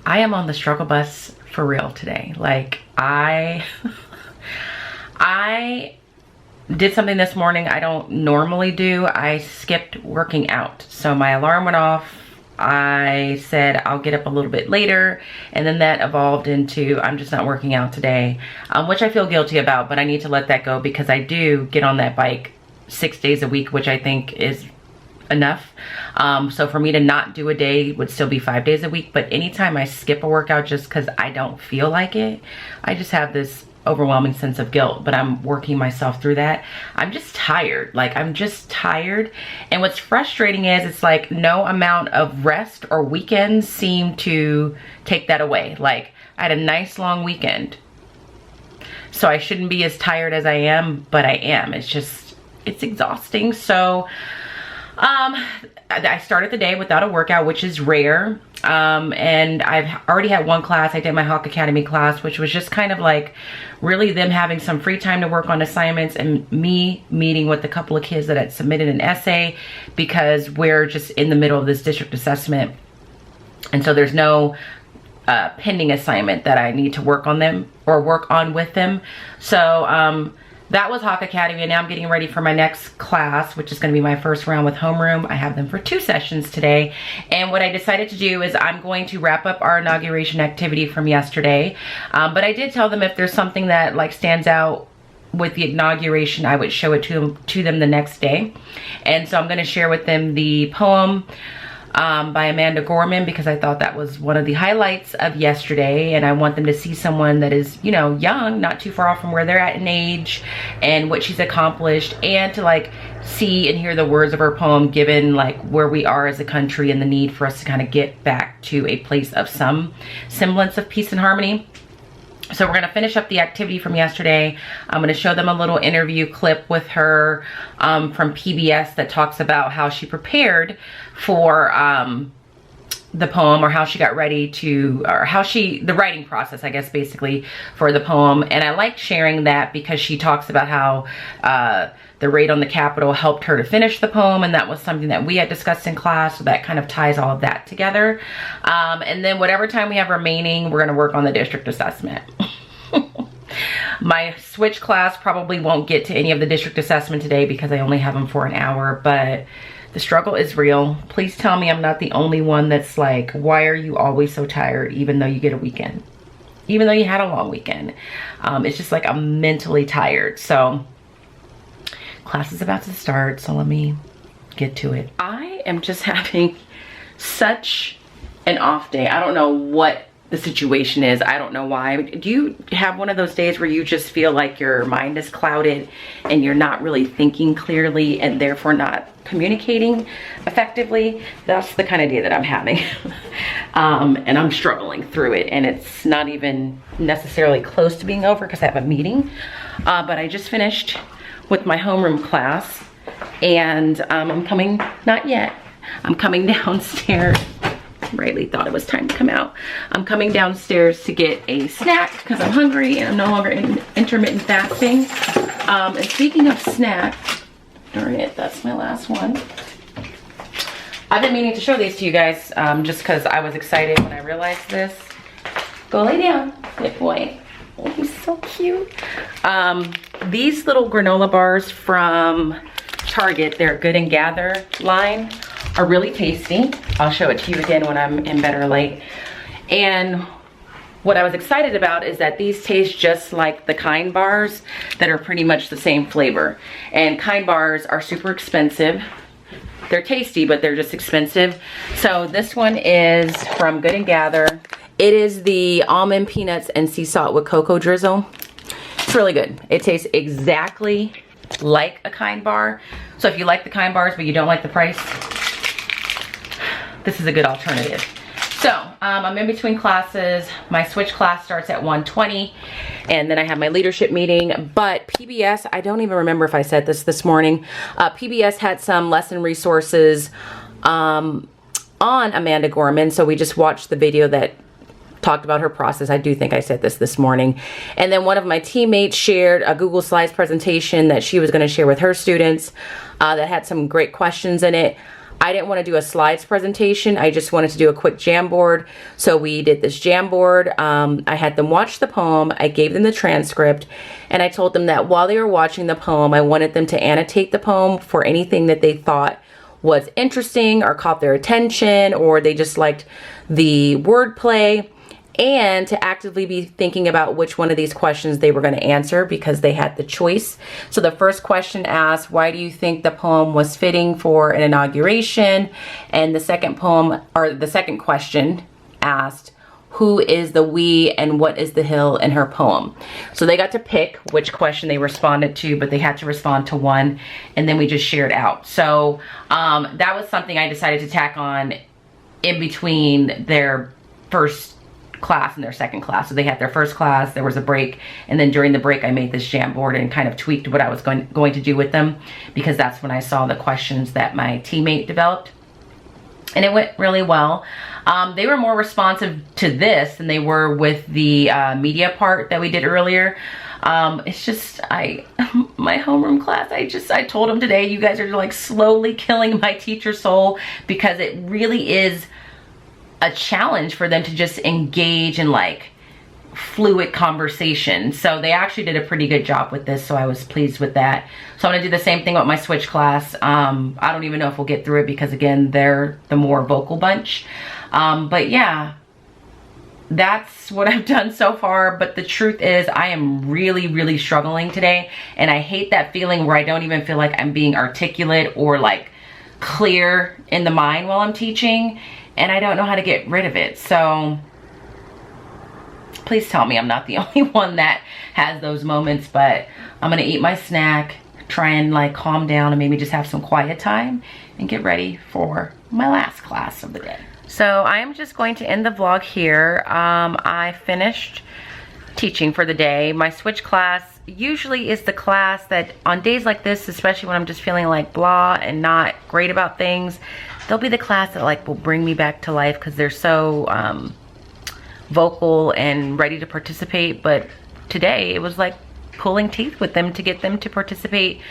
I am on the struggle bus for real today. Like I did something this morning I don't normally do. I skipped working out. So my alarm went off. I said I'll get up a little bit later, and then that evolved into I'm just not working out today, which I feel guilty about, but I need to let that go because I do get on that bike 6 days a week, which I think is enough. So for me to not do a day would still be 5 days a week, but anytime I skip a workout just because I don't feel like it, I just have this overwhelming sense of guilt, but I'm working myself through that. I'm just tired. Like I'm just tired. And what's frustrating is it's like no amount of rest or weekends seem to take that away. Like I had a nice long weekend, so I shouldn't be as tired as I am, but I am. It's just, it's exhausting. So I started the day without a workout, which is rare. And I've already had one class. I did my Hawk Academy class, which was just kind of like really them having some free time to work on assignments and me meeting with a couple of kids that had submitted an essay because we're just in the middle of this district assessment. And so there's no pending assignment that I need to work on them or work on with them. So, that was Hawk Academy, and now I'm getting ready for my next class, which is going to be my first round with homeroom. I have them for 2 sessions today, and what I decided to do is I'm going to wrap up our inauguration activity from yesterday, but I did tell them if there's something that like stands out with the inauguration, I would show it to them the next day. And so I'm going to share with them the poem by Amanda Gorman, because I thought that was one of the highlights of yesterday, and I want them to see someone that is, you know, young, not too far off from where they're at in age and what she's accomplished, and to like see and hear the words of her poem given like where we are as a country and the need for us to kind of get back to a place of some semblance of peace and harmony. So we're going to finish up the activity from yesterday. I'm going to show them a little interview clip with her from PBS that talks about how she prepared for the poem, or how she got ready to, or how the writing process, I guess, basically, for the poem. And I like sharing that because she talks about how the raid on the Capitol helped her to finish the poem, and that was something that we had discussed in class, so that kind of ties all of that together. And then whatever time we have remaining, we're going to work on the district assessment. My switch class probably won't get to any of the district assessment today because I only have them for an hour, but the struggle is real. Please tell me I'm not the only one that's like, why are you always so tired even though you get a weekend? Even though you had a long weekend. It's just like I'm mentally tired. So class is about to start, so let me get to it. I am just having such an off day. I don't know what the situation is. I don't know why. Do you have one of those days where you just feel like your mind is clouded and you're not really thinking clearly and therefore not communicating effectively? That's the kind of day that I'm having. And I'm struggling through it, and it's not even necessarily close to being over because I have a meeting. But I just finished with my homeroom class, and I'm coming, not yet, I'm coming downstairs. Rightly thought it was time to come out. I'm coming downstairs to get a snack because I'm hungry and I'm no longer in intermittent fasting. And speaking of snack, darn it, that's my last one. I've been meaning to show these to you guys just because I was excited when I realized this. Go lay down, good boy. Oh, he's so cute. These little granola bars from Target, their Good and Gather line, are really tasty. I'll show it to you again when I'm in better light. And what I was excited about is that these taste just like the Kind bars that are pretty much the same flavor. And Kind bars are super expensive. They're tasty, but they're just expensive. So this one is from Good and Gather. It is the almond peanuts and sea salt with cocoa drizzle. It's really good. It tastes exactly like a Kind bar. So if you like the Kind bars but you don't like the price, this is a good alternative. So I'm in between classes. My switch class starts at 1:20, and then I have my leadership meeting. But PBS, I don't even remember if I said this morning, PBS had some lesson resources on Amanda Gorman, so we just watched the video that talked about her process. I do think I said this morning. And then one of my teammates shared a Google Slides presentation that she was going to share with her students that had some great questions in it. I didn't want to do a slides presentation. I just wanted to do a quick Jamboard. So we did this Jamboard. I had them watch the poem. I gave them the transcript, and I told them that while they were watching the poem, I wanted them to annotate the poem for anything that they thought was interesting or caught their attention, or they just liked the wordplay, and to actively be thinking about which one of these questions they were going to answer because they had the choice. So the first question asked, why do you think the poem was fitting for an inauguration? And the second question asked, who is the we and what is the hill in her poem? So they got to pick which question they responded to, but they had to respond to one, and then we just shared out. So that was something I decided to tack on in between their first class and their second class. So they had their first class, there was a break, and then during the break I made this Jamboard and kind of tweaked what I was going to do with them, because that's when I saw the questions that my teammate developed, and it went really well. They were more responsive to this than they were with the media part that we did earlier. It's just, my homeroom class, I told them today, you guys are like slowly killing my teacher soul, because it really is a challenge for them to just engage in like fluid conversation. So they actually did a pretty good job with this, so I was pleased with that. So I'm gonna do the same thing with my switch class. I don't even know if we'll get through it because again, they're the more vocal bunch. But yeah, that's what I've done so far. But the truth is I am really struggling today, and I hate that feeling where I don't even feel like I'm being articulate or like clear in the mind while I'm teaching, and I don't know how to get rid of it. So please tell me I'm not the only one that has those moments. But I'm gonna eat my snack, try and like calm down and maybe just have some quiet time and get ready for my last class of the day. So I am just going to end the vlog here. I finished teaching for the day. My switch class usually is the class that on days like this, especially when I'm just feeling like blah and not great about things, they'll be the class that like will bring me back to life because they're so vocal and ready to participate. But today it was like pulling teeth with them to get them to participate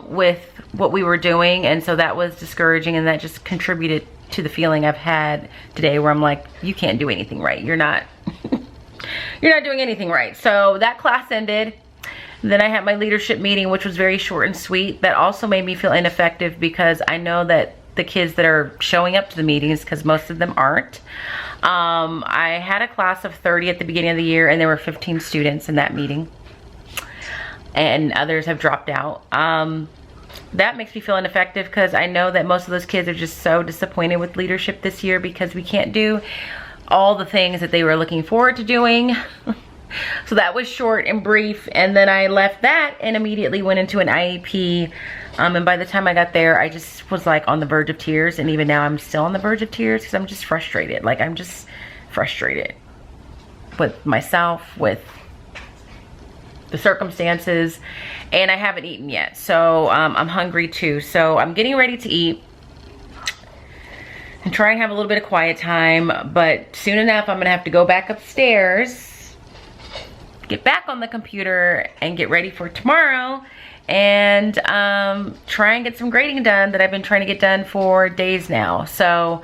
with what we were doing, and so that was discouraging, and that just contributed to the feeling I've had today where I'm like, you can't do anything right. You're not you're not doing anything right. So that class ended. Then I had my leadership meeting, which was very short and sweet. That also made me feel ineffective because I know that the kids that are showing up to the meetings, because most of them aren't. I had a class of 30 at the beginning of the year, and there were 15 students in that meeting, and others have dropped out. That makes me feel ineffective because I know that most of those kids are just so disappointed with leadership this year because we can't do all the things that they were looking forward to doing. So that was short and brief, and then I left that and immediately went into an IEP. And by the time I got there, I just was like on the verge of tears, and even now I'm still on the verge of tears because I'm just frustrated. Like, I'm just frustrated with myself, with the circumstances, and I haven't eaten yet. So I'm hungry too. So I'm getting ready to eat and try and have a little bit of quiet time, but soon enough I'm gonna have to go back upstairs, get back on the computer, and get ready for tomorrow, and try and get some grading done that I've been trying to get done for days now. So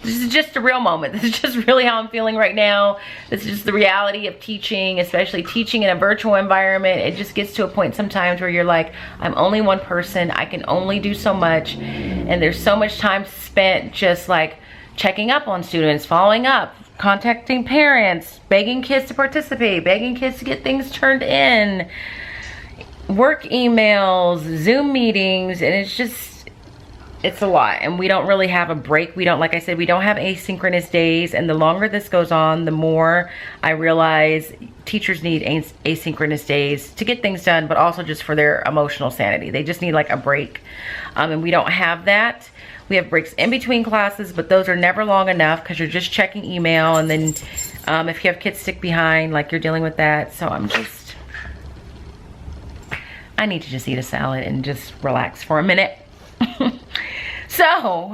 this is just a real moment. This is just really how I'm feeling right now. This is just the reality of teaching, especially teaching in a virtual environment. It just gets to a point sometimes where you're like, I'm only one person. I can only do so much. And there's so much time spent just like checking up on students, following up, contacting parents, begging kids to participate, begging kids to get things turned in, work emails, Zoom meetings, and it's a lot. And we don't really have a break. We don't, like I said, we don't have asynchronous days, and the longer this goes on, the more I realize teachers need asynchronous days to get things done, but also just for their emotional sanity. They just need like a break, and we don't have that. We have breaks in between classes, but those are never long enough because you're just checking email, and then if you have kids stick behind, like you're dealing with that. So I need to just eat a salad and just relax for a minute. So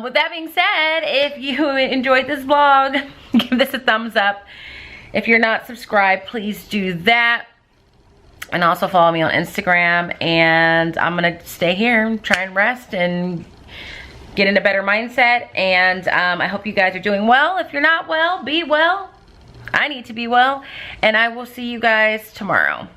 with that being said, if you enjoyed this vlog, give this a thumbs up. If you're not subscribed, please do that. And also follow me on Instagram. And I'm gonna stay here, try and rest and get in a better mindset. And I hope you guys are doing well. If you're not well, be well. I need to be well. And I will see you guys tomorrow.